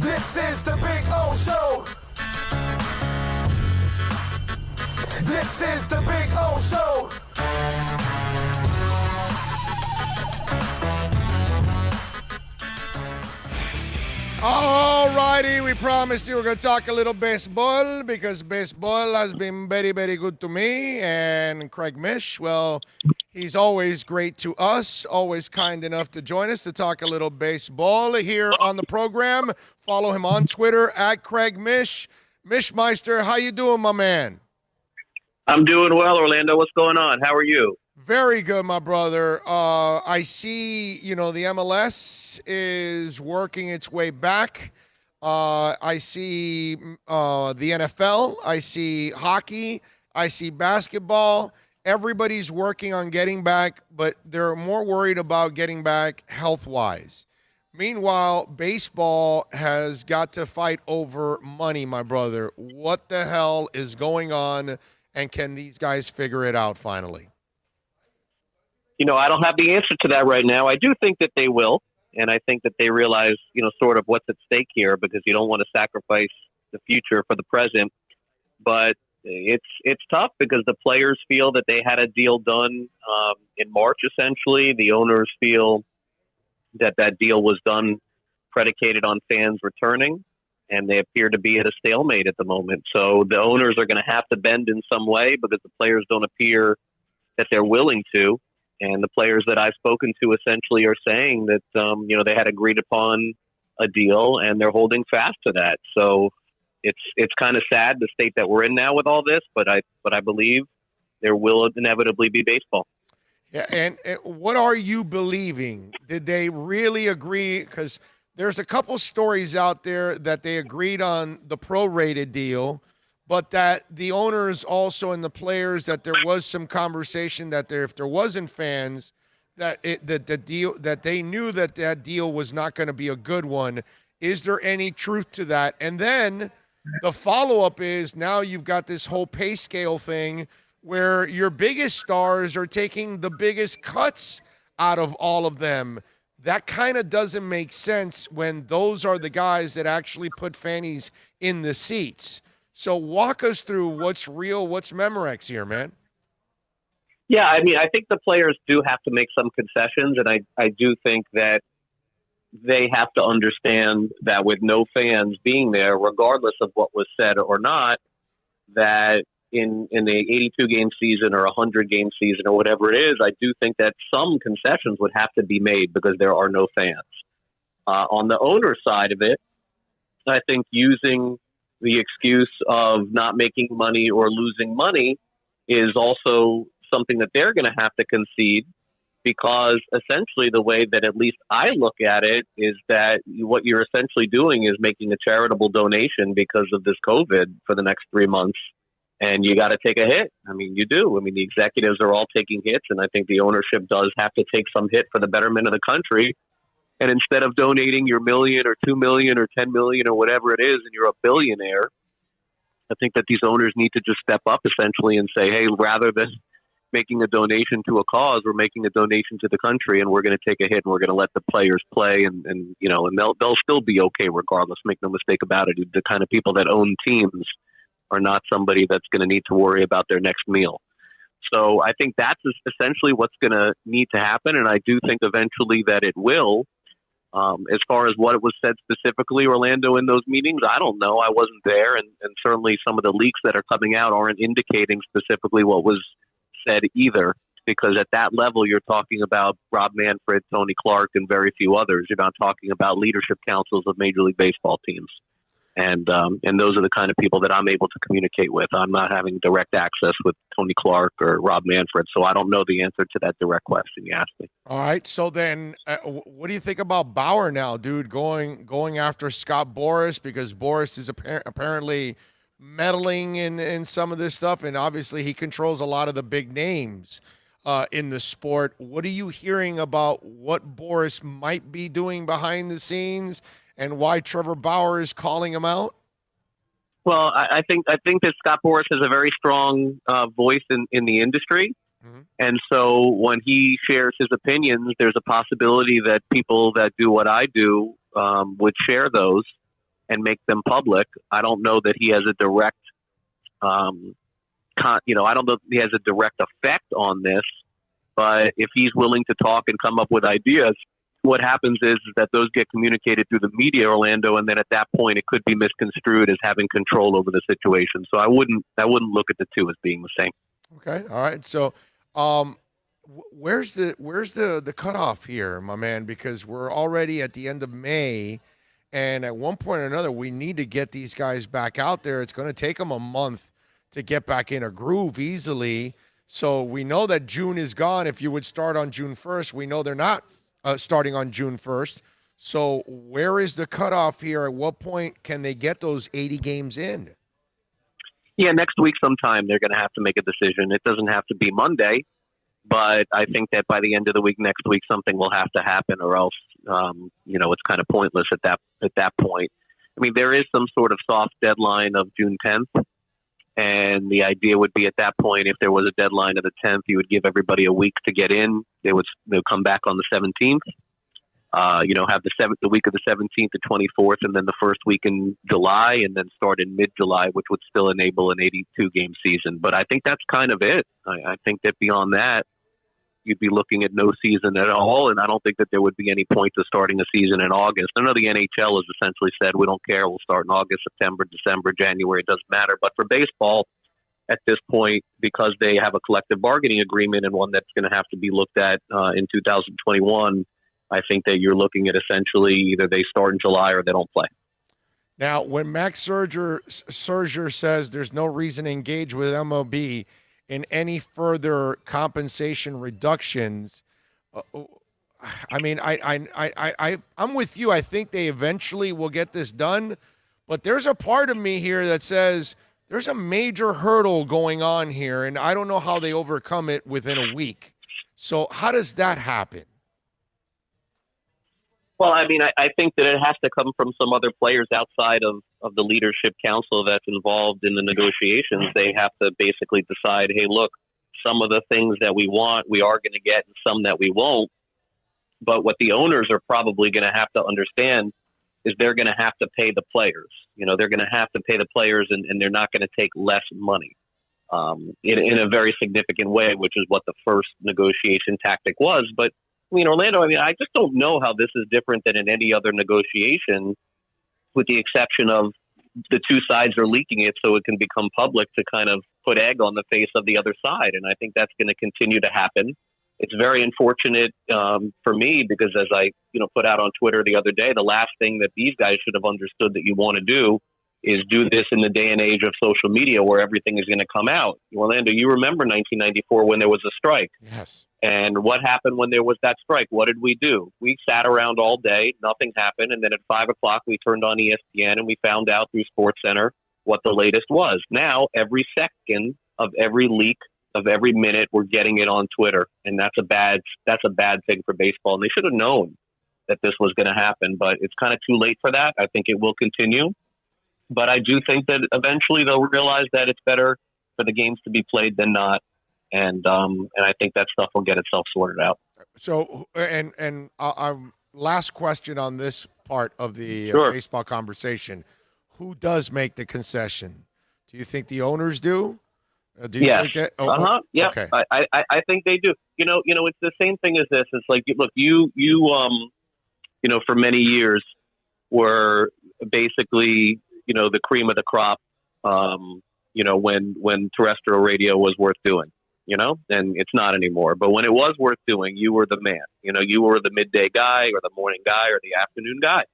This is the Big O Show. This is the Big O Show. All righty, we promised you we're going to talk a little baseball because baseball has been very, very good to me. And Craig Mish, well, he's always great to us, always kind enough to join us to talk a little baseball here on the program. Follow him on Twitter at Craig Mish. Mishmeister, how you doing, my man? I'm doing well, Orlando. What's going on? How are you? Very good, my brother. I see, the MLS is working its way back. I see the NFL. I see hockey. I see basketball. Everybody's working on getting back, but they're more worried about getting back health-wise. Meanwhile, baseball has got to fight over money, my brother. What the hell is going on, and can these guys figure it out finally? I don't have the answer to that right now. I do think that they will, and I think that they realize, sort of what's at stake here because you don't want to sacrifice the future for the present. But it's tough because the players feel that they had a deal done in March, essentially. The owners feel that deal was done predicated on fans returning, and they appear to be at a stalemate at the moment. So the owners are going to have to bend in some way because the players don't appear that they're willing to. And the players that I've spoken to essentially are saying that, they had agreed upon a deal and they're holding fast to that. So it's kind of sad the state that we're in now with all this, but I believe there will inevitably be baseball. Yeah, and what are you believing? Did they really agree? Because there's a couple stories out there that they agreed on the prorated deal, but that the owners also and the players, that there was some conversation that if there wasn't fans, that they knew that deal was not going to be a good one. Is there any truth to that? And then the follow-up is now you've got this whole pay scale thing where your biggest stars are taking the biggest cuts out of all of them. That kind of doesn't make sense when those are the guys that actually put fannies in the seats. So walk us through what's real, what's Memorex here, man. Yeah, I think the players do have to make some concessions, and I do think that they have to understand that with no fans being there, regardless of what was said or not, that in the 82-game season or 100-game season or whatever it is, I do think that some concessions would have to be made because there are no fans. On the owner side of it, I think using the excuse of not making money or losing money is also something that they're going to have to concede, because essentially the way that at least I look at it is that what you're essentially doing is making a charitable donation because of this COVID for the next 3 months. And you got to take a hit. You do. The executives are all taking hits, and I think the ownership does have to take some hit for the betterment of the country. And instead of donating your $1 million or $2 million or $10 million or whatever it is, and you're a billionaire, I think that these owners need to just step up essentially and say, hey, rather than making a donation to a cause, we're making a donation to the country, and we're going to take a hit, and we're going to let the players play, and they'll still be okay regardless. Make no mistake about it. The kind of people that own teams are not somebody that's going to need to worry about their next meal. So I think that's essentially what's going to need to happen, and I do think eventually that it will. As far as what was said specifically, Orlando, in those meetings, I don't know. I wasn't there, and certainly some of the leaks that are coming out aren't indicating specifically what was said either, because at that level, you're talking about Rob Manfred, Tony Clark, and very few others. You're not talking about leadership councils of Major League Baseball teams. And those are the kind of people that I'm able to communicate with. I'm not having direct access with Tony Clark or Rob Manfred, so I don't know the answer to that direct question you asked me. All right, so then what do you think about Bauer now, dude, going after Scott Boras, because Boras is apparently meddling in some of this stuff, and obviously he controls a lot of the big names in the sport. What are you hearing about what Boras might be doing behind the scenes and why Trevor Bauer is calling him out? Well, I think that Scott Boras has a very strong voice in the industry. Mm-hmm. And so when he shares his opinions, there's a possibility that people that do what I do would share those. and make them public. I don't know that he has a direct, I don't know if he has a direct effect on this, but if he's willing to talk and come up with ideas, what happens is that those get communicated through the media, Orlando, and then at that point it could be misconstrued as having control over the situation. So I wouldn't look at the two as being the same. Okay. All right. So, where's the cutoff here, my man? Because we're already at the end of May, and at one point or another, we need to get these guys back out there. It's going to take them a month to get back in a groove easily. So we know that June is gone. If you would start on June 1st, we know they're not starting on June 1st. So where is the cutoff here? At what point can they get those 80 games in? Yeah, next week sometime they're going to have to make a decision. It doesn't have to be Monday, but I think that by the end of the week next week something will have to happen, or else it's kind of pointless at that point. I mean, there is some sort of soft deadline of June 10th, and the idea would be at that point, if there was a deadline of the 10th, you would give everybody a week to get in. They'll come back on the 17th. Have the week of the 17th to 24th, and then the first week in July, and then start in mid-July, which would still enable an 82-game season. But I think that's kind of it. I think that beyond that, you'd be looking at no season at all, and I don't think that there would be any point to starting a season in August. I know the NHL has essentially said, we don't care, we'll start in August, September, December, January, it doesn't matter. But for baseball, at this point, because they have a collective bargaining agreement and one that's going to have to be looked at in 2021, I think that you're looking at essentially either they start in July or they don't play. Now, when Max Scherzer says there's no reason to engage with MLB in any further compensation reductions, I mean, I'm with you. I think they eventually will get this done, but there's a part of me here that says there's a major hurdle going on here, and I don't know how they overcome it within a week. So how does that happen? Well, I mean, I think that it has to come from some other players outside of the leadership council that's involved in the negotiations. They have to basically decide, hey, look, some of the things that we want, we are going to get, and some that we won't. But what the owners are probably going to have to understand is they're going to have to pay the players. They're going to have to pay the players, and they're not going to take less money in a very significant way, which is what the first negotiation tactic was. But Orlando, I just don't know how this is different than in any other negotiation, with the exception of the two sides are leaking it so it can become public to kind of put egg on the face of the other side. And I think that's going to continue to happen. It's very unfortunate for me because, as I put out on Twitter the other day, the last thing that these guys should have understood that you want to do is do this in the day and age of social media where everything is going to come out. Orlando, you remember 1994 when there was a strike. Yes. And what happened when there was that strike? What did we do? We sat around all day. Nothing happened. And then at 5 o'clock, we turned on ESPN and we found out through SportsCenter what the latest was. Now, every second of every leak of every minute, we're getting it on Twitter. And that's a bad thing for baseball. And they should have known that this was going to happen. But it's kind of too late for that. I think it will continue. But I do think that eventually they'll realize that it's better for the games to be played than not. And I think that stuff will get itself sorted out. So, and last question on this part of the Sure. baseball conversation: who does make the concession? Do you think the owners do? Do you think that? Yeah. Okay. I think they do. It's the same thing as this. It's like, look, you for many years were basically the cream of the crop. When terrestrial radio was worth doing. And it's not anymore. But when it was worth doing, you were the man. You were the midday guy or the morning guy or the afternoon guy.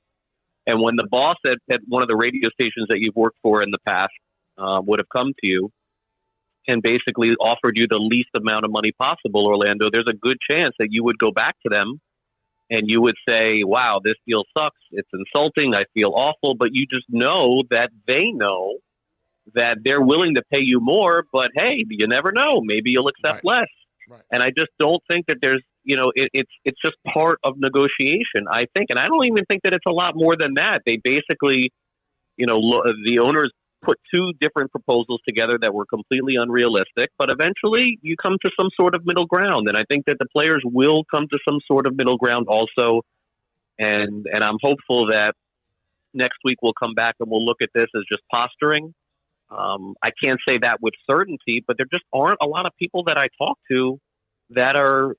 And when the boss at one of the radio stations that you've worked for in the past would have come to you and basically offered you the least amount of money possible, Orlando, there's a good chance that you would go back to them and you would say, wow, this deal sucks. It's insulting. I feel awful. But you just know that they know that they're willing to pay you more, but hey, you never know. Maybe you'll accept less. Right. And I just don't think that there's, it's just part of negotiation, I think. And I don't even think that it's a lot more than that. They basically, the owners put two different proposals together that were completely unrealistic, but eventually you come to some sort of middle ground. And I think that the players will come to some sort of middle ground also. And I'm hopeful that next week we'll come back and we'll look at this as just posturing. I can't say that with certainty, but there just aren't a lot of people that I talk to that are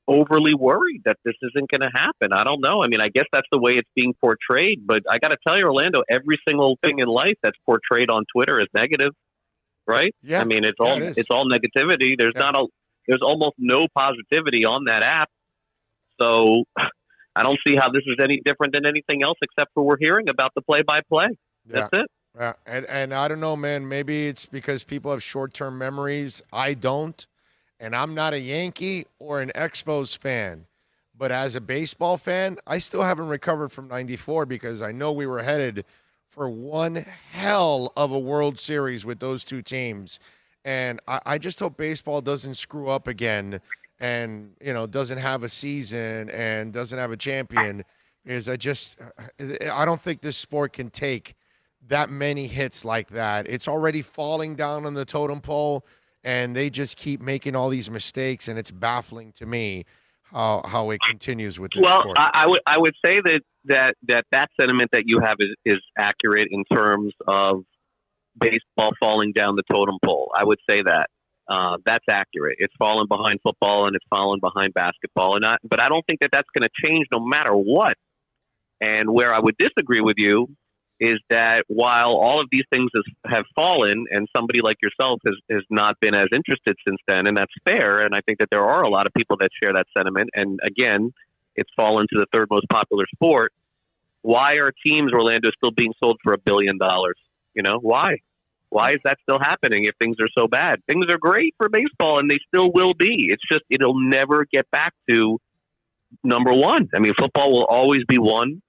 overly worried that this isn't going to happen. I don't know. I mean, I guess that's the way it's being portrayed, but I got to tell you, Orlando, every single thing in life that's portrayed on Twitter is negative, right? Yeah. I mean, it's all negativity. There's almost no positivity on that app. So I don't see how this is any different than anything else except for we're hearing about the play-by-play. That's it. Yeah. And I don't know, man, maybe it's because people have short-term memories. I don't. And I'm not a Yankee or an Expos fan. But as a baseball fan, I still haven't recovered from 94 because I know we were headed for one hell of a World Series with those two teams. And I just hope baseball doesn't screw up again and, doesn't have a season and doesn't have a champion. Because I don't think this sport can take that many hits like that. It's already falling down on the totem pole. And they just keep making all these mistakes, and it's baffling to me how it continues with this sport. I would say that sentiment that you have is accurate in terms of baseball falling down the totem pole. I would say that that's accurate. It's fallen behind football and it's fallen behind basketball, but I don't think that that's going to change no matter what. And where I would disagree with you is that while all of these things have fallen and somebody like yourself has not been as interested since then, and that's fair, and I think that there are a lot of people that share that sentiment, and again, it's fallen to the third most popular sport, why are teams, Orlando, still being sold for $1 billion? Why? Why is that still happening if things are so bad? Things are great for baseball, and they still will be. It's just it'll never get back to number one. I mean, football will always be one.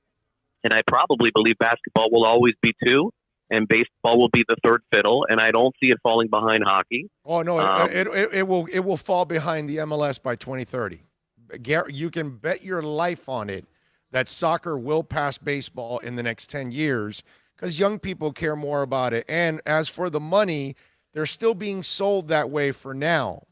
And I probably believe basketball will always be two, and baseball will be the third fiddle. And I don't see it falling behind hockey. Oh no, it will fall behind the MLS by 2030. You can bet your life on it that soccer will pass baseball in the next 10 years because young people care more about it. And as for the money, they're still being sold that way for now.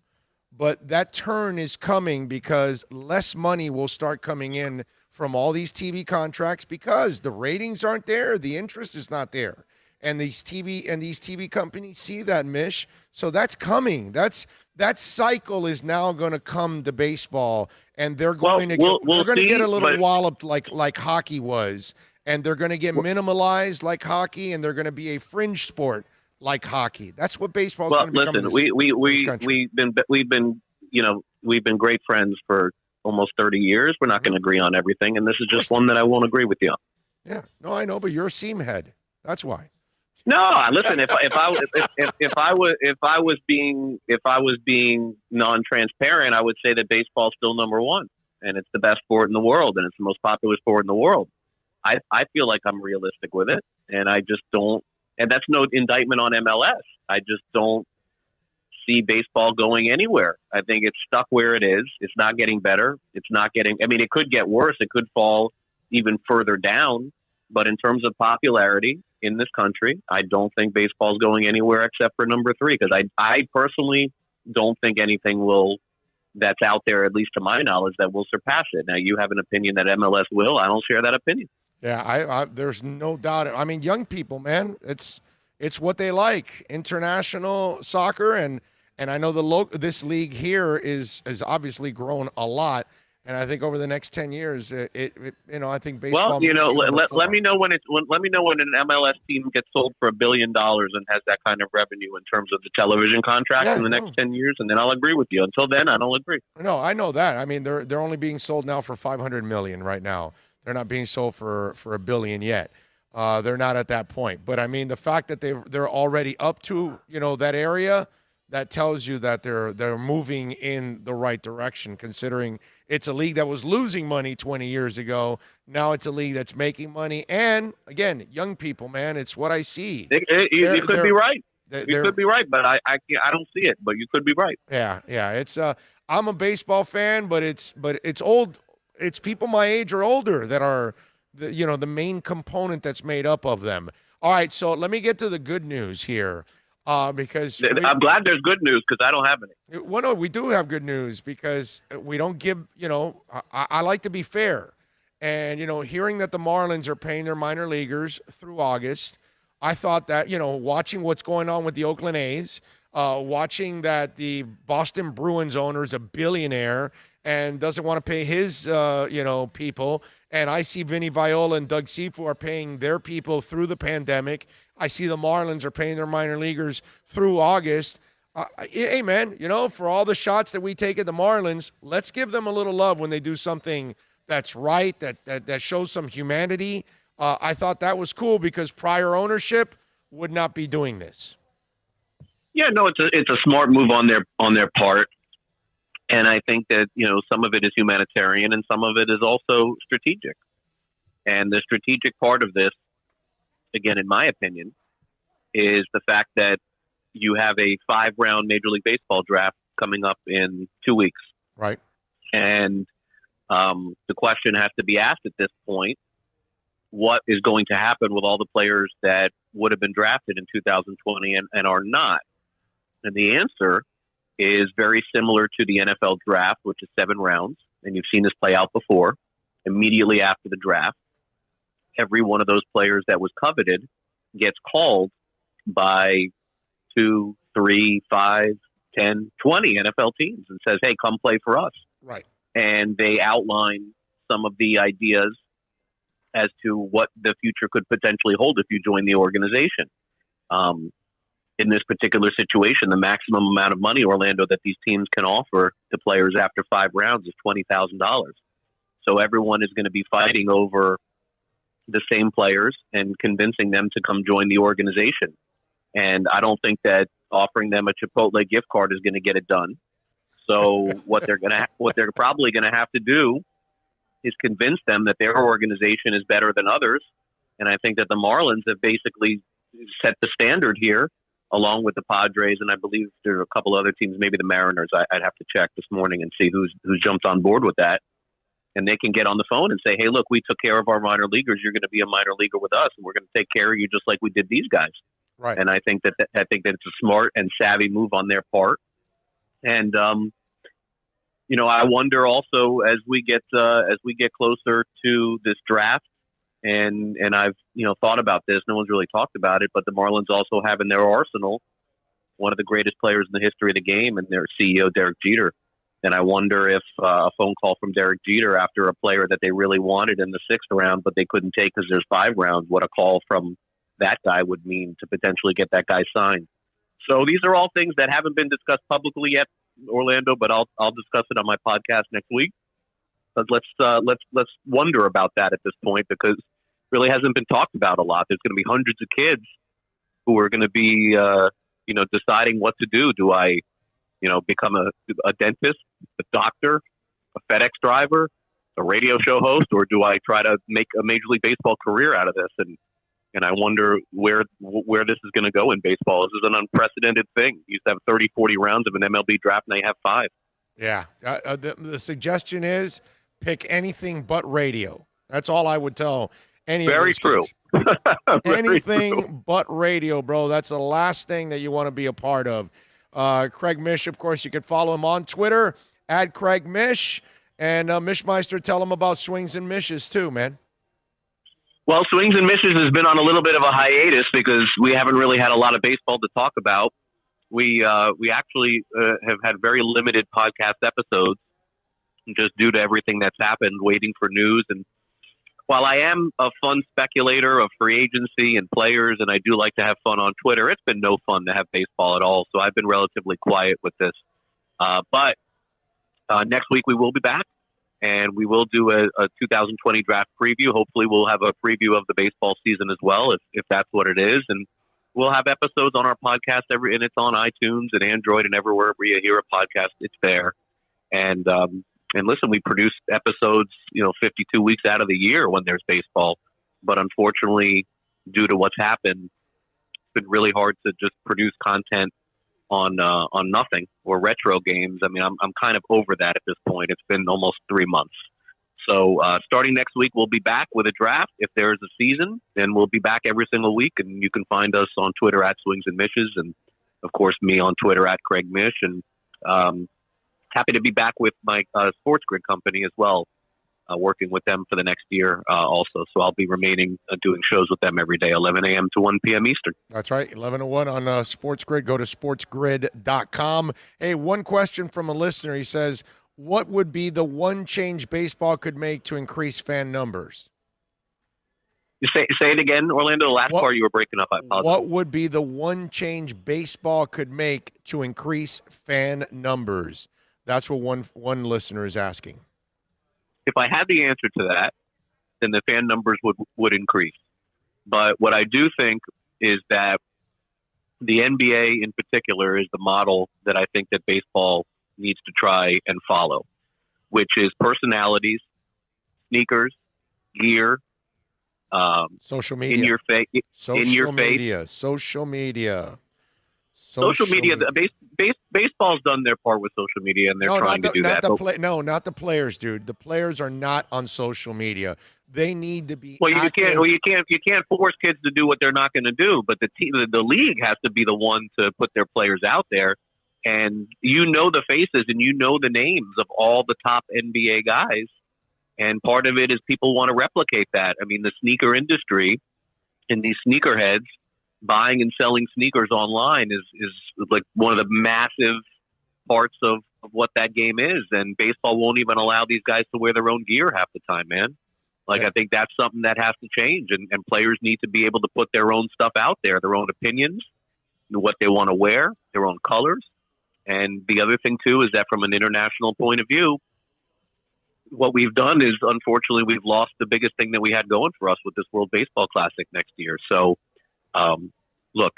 But that turn is coming because less money will start coming in from all these TV contracts because the ratings aren't there, the interest is not there, and these TV companies see that, Mish. So that's coming. That cycle is now going to come to baseball, and they're going to get a little walloped like hockey was, and they're going to get minimalized like hockey, and they're going to be a fringe sport like hockey. That's what baseball is going to become. Listen, we've been great friends for almost 30 years. We're not going to agree on everything, and this is just one that I won't agree with you on. Yeah, no, I know, but you're a seam head. That's why. No, listen. If I was being non-transparent, I would say that baseball's still number one, and it's the best sport in the world, and it's the most popular sport in the world. I feel like I'm realistic with it, and I just don't. And that's no indictment on MLS. I just don't see baseball going anywhere. I think it's stuck where it is. It's not getting better. It's not getting, it could get worse. It could fall even further down. But in terms of popularity in this country, I don't think baseball's going anywhere except for number three. Because I personally don't think anything that's out there, at least to my knowledge, that will surpass it. Now, you have an opinion that MLS will. I don't share that opinion. Yeah, there's no doubt. I mean, young people, man, it's what they like. International soccer, and I know this league here is obviously grown a lot. And I think over the next 10 years, I think baseball. Well, let me know when an MLS team gets sold for $1 billion and has that kind of revenue in terms of the television contract in the next 10 years, and then I'll agree with you. Until then, I don't agree. No, I know that. I mean, they're only being sold now for $500 million right now. They're not being sold for $1 billion yet. They're not at that point. But I mean, the fact that they're already up to that area, that tells you that they're moving in the right direction, considering it's a league that was losing money 20 years ago. Now it's a league that's making money. And, again, young people, man, it's what I see. You could be right. You could be right, but I don't see it. But you could be right. Yeah. It's I'm a baseball fan, but it's old. It's people my age or older that are the main component that's made up of them. All right, so let me get to the good news here. Because I'm glad there's good news because I don't have any. Well, no, we do have good news because we don't give, I like to be fair. And, hearing that the Marlins are paying their minor leaguers through August, I thought that, watching what's going on with the Oakland A's, watching that the Boston Bruins owner is a billionaire and doesn't want to pay his, people. And I see Vinny Viola and Doug Sifu are paying their people through the pandemic. I see the Marlins are paying their minor leaguers through August. Hey, man, for all the shots that we take at the Marlins, let's give them a little love when they do something that's right, that shows some humanity. I thought that was cool because prior ownership would not be doing this. Yeah, no, it's a smart move on their part, and I think that some of it is humanitarian and some of it is also strategic. And the strategic part of this, again, in my opinion, is the fact that you have a 5-round Major League Baseball draft coming up in 2 weeks, right? And the question has to be asked at this point: what is going to happen with all the players that would have been drafted in 2020 and are not? And the answer is very similar to the NFL draft, which is 7 rounds. And you've seen this play out before. Immediately after the draft, every one of those players that was coveted gets called by 2, 3, 5, 10, 20 NFL teams and says, hey, come play for us. Right. And they outline some of the ideas as to what the future could potentially hold if you join the organization. In this particular situation, the maximum amount of money, Orlando, that these teams can offer to players after 5 rounds is $20,000. So everyone is going to be fighting over the same players and convincing them to come join the organization. And I don't think that offering them a Chipotle gift card is going to get it done. So what they're probably going to have to do is convince them that their organization is better than others. And I think that the Marlins have basically set the standard here, along with the Padres, and I believe there are a couple other teams, maybe the Mariners. I'd have to check this morning and see who's jumped on board with that. And they can get on the phone and say, hey, look, we took care of our minor leaguers. You're going to be a minor leaguer with us, and we're going to take care of you just like we did these guys. Right. And I think that it's a smart and savvy move on their part. And I wonder also as we get closer to this draft, and I've thought about this. No one's really talked about it, but the Marlins also have in their arsenal one of the greatest players in the history of the game, and their CEO Derek Jeter. And I wonder if a phone call from Derek Jeter after a player that they really wanted in the 6th round, but they couldn't take because there's 5 rounds, what a call from that guy would mean to potentially get that guy signed. So these are all things that haven't been discussed publicly yet, Orlando, but I'll discuss it on my podcast next week. But let's wonder about that at this point, because it really hasn't been talked about a lot. There's going to be hundreds of kids who are going to be deciding what to do. Do I become a dentist, a doctor, a FedEx driver, a radio show host, or do I try to make a Major League Baseball career out of this? And I wonder where this is going to go in baseball. This is an unprecedented thing. You used to have 30, 40 rounds of an MLB draft, and they have 5. Yeah. The suggestion is pick anything but radio. That's all I would tell any Very of these true. kids. Anything true. but radio, bro. That's the last thing that you want to be a part of. Craig Mish, of course, you can follow him on Twitter, @CraigMish. And Mishmeister, tell him about Swings and Mishes too, man. Well, Swings and Mishes has been on a little bit of a hiatus because we haven't really had a lot of baseball to talk about. We actually have had very limited podcast episodes just due to everything that's happened, waiting for news. And while I am a fun speculator of free agency and players, and I do like to have fun on Twitter, it's been no fun to have baseball at all. So I've been relatively quiet with this. But next week we will be back, and we will do a 2020 draft preview. Hopefully we'll have a preview of the baseball season as well, if that's what it is. And we'll have episodes on our podcast and it's on iTunes and Android and everywhere where you hear a podcast, it's there. And listen, we produce episodes, 52 weeks out of the year when there's baseball. But unfortunately, due to what's happened, it's been really hard to just produce content on nothing or retro games. I mean, I'm kind of over that at this point. It's been almost 3 months. So starting next week, we'll be back with a draft. If there's a season, then we'll be back every single week. And you can find us on Twitter @Swings and Mishes. And, of course, me on Twitter @CraigMish. And happy to be back with my sports grid company as well. working with them for the next year also. So I'll be remaining doing shows with them every day, 11 a.m. to 1 p.m. Eastern. That's right, 11 to 1 on Sports Grid. Go to sportsgrid.com. Hey, one question from a listener. He says, what would be the one change baseball could make to increase fan numbers? You say it again, Orlando. The last part you were breaking up. I apologize. What would be the one change baseball could make to increase fan numbers? That's what one listener is asking. If I had the answer to that, then the fan numbers would increase. But what I do think is that the NBA in particular is the model that I think that baseball needs to try and follow, which is personalities, sneakers, gear, social media, in your face, social media. Baseball's done their part with social media, and they're trying to do that. Not the players, dude. The players are not on social media. They need to be. You can't force kids to do what they're not going to do. But the league has to be the one to put their players out there, and the faces and the names of all the top NBA guys. And part of it is people want to replicate that. I mean, the sneaker industry and these sneakerheads buying and selling sneakers online is like one of the massive parts of what that game is. And baseball won't even allow these guys to wear their own gear half the time, man. I think that's something that has to change. And players need to be able to put their own stuff out there, their own opinions, what they want to wear, their own colors. And the other thing, too, is that from an international point of view, what we've done is, unfortunately, we've lost the biggest thing that we had going for us with this World Baseball Classic next year. So, look,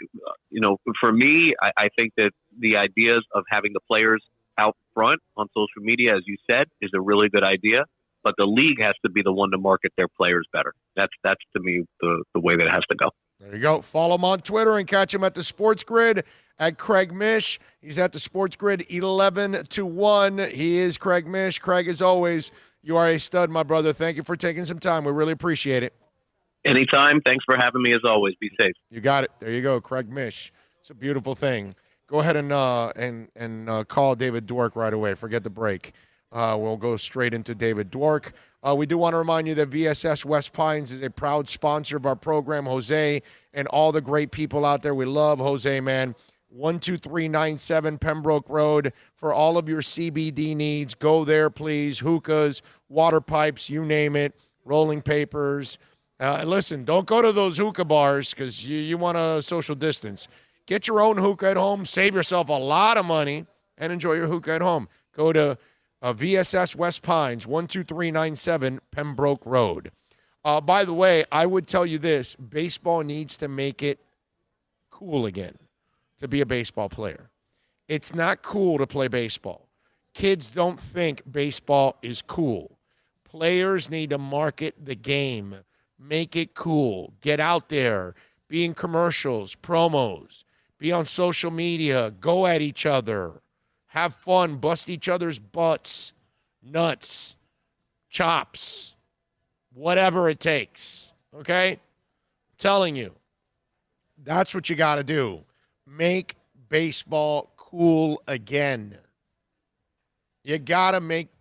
for me, I think that the ideas of having the players out front on social media, as you said, is a really good idea. But the league has to be the one to market their players better. That's to me the way that it has to go. There you go. Follow him on Twitter and catch him at the Sports Grid at Craig Mish. He's at the Sports Grid 11 to 1. He is Craig Mish. Craig, as always, you are a stud, my brother. Thank you for taking some time. We really appreciate it. Anytime. Thanks for having me, as always. Be safe. You got it. There you go, Craig Mish. It's a beautiful thing. Go ahead and call David Dwork right away. Forget the break. We'll go straight into David Dwork. We do want to remind you that VSS West Pines is a proud sponsor of our program. Jose and all the great people out there. We love Jose, man. 12397 Pembroke Road for all of your CBD needs. Go there, please. Hookahs, water pipes, you name it, rolling papers. Listen, don't go to those hookah bars because you want a social distance. Get your own hookah at home. Save yourself a lot of money and enjoy your hookah at home. Go to VSS West Pines, 12397 Pembroke Road. By the way, I would tell you this. Baseball needs to make it cool again to be a baseball player. It's not cool to play baseball. Kids don't think baseball is cool. Players need to market the game. Make it cool. Get out there. Be in commercials, promos. Be on social media. Go at each other. Have fun. Bust each other's butts, nuts, chops, whatever it takes. Okay? I'm telling you. That's what you got to do. Make baseball cool again. You got to make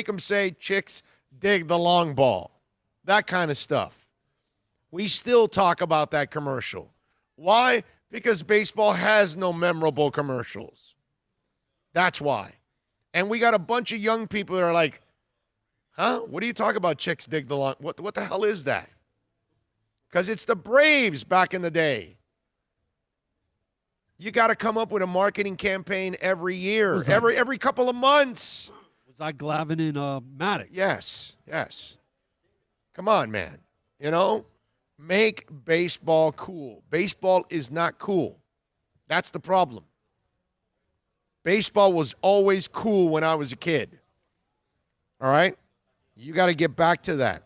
them say, chicks dig the long ball. That kind of stuff. We still talk about that commercial. Why? Because baseball has no memorable commercials. That's why. And we got a bunch of young people that are like, huh? What do you talk about, chicks dig the long? What the hell is that? Because it's the Braves back in the day. You got to come up with a marketing campaign every year, every couple of months. Was that Glavine and Maddox? Yes. Come on, man. Make baseball cool. Baseball is not cool. That's the problem. Baseball was always cool when I was a kid. All right? You got to get back to that.